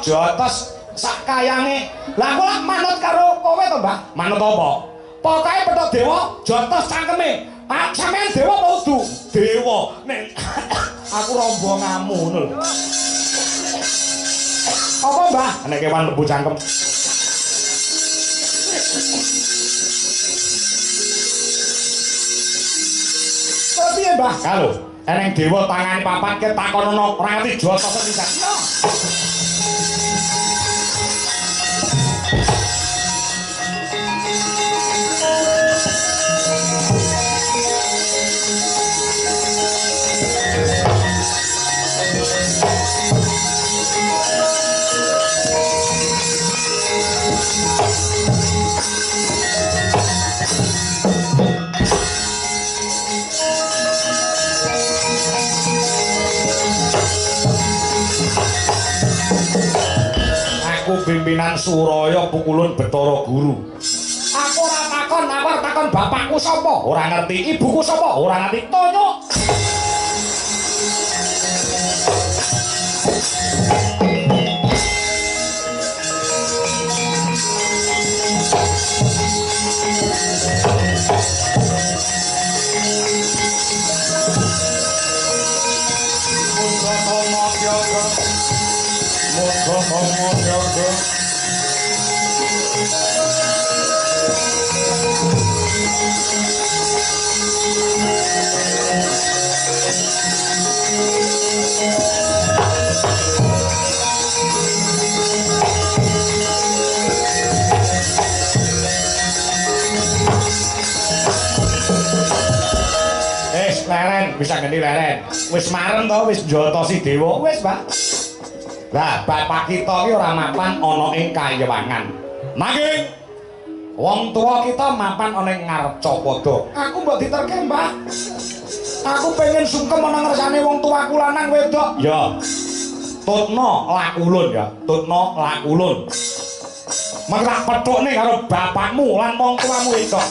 jotos sak kayange. Lah kula manut karo kowe to, Mbah? Manut apa? Pokoke Bathara Dewa jotos cangkeme. Ah, sampean dewa apa udu? Dewa. Nek aku rombonganmu ngono lho. Apa, Mbah? Nek kewan lebu cangkem. Piye, Mbah? Kalau eneng dewa tangane papat ke takonono ora ngerti jotos pisan. Pimpinan Suraya pukulun Bathara Guru. Aku ora takon, aku ora takon bapakku sapa? Ora ngerti. Ibuku sapa? Ora ngerti. Tonyo. Leren, bisa ganti leren. Wis marem to, wis njotosi dewa, wis, Pak. Lah, bapak kita iki ora mapan ana ing Kayewangan. Nanging wong tua kita mapan ana ing Ngarcapada. Aku mbok diterke, Mbah. Aku pengen sungkem ana ngersane wong tuaku lanang wedok. Ya. Tutno lakulun ya, tutno lakulun. Mengko tak pethukne karo bapakmu lan wong tuamu wedok.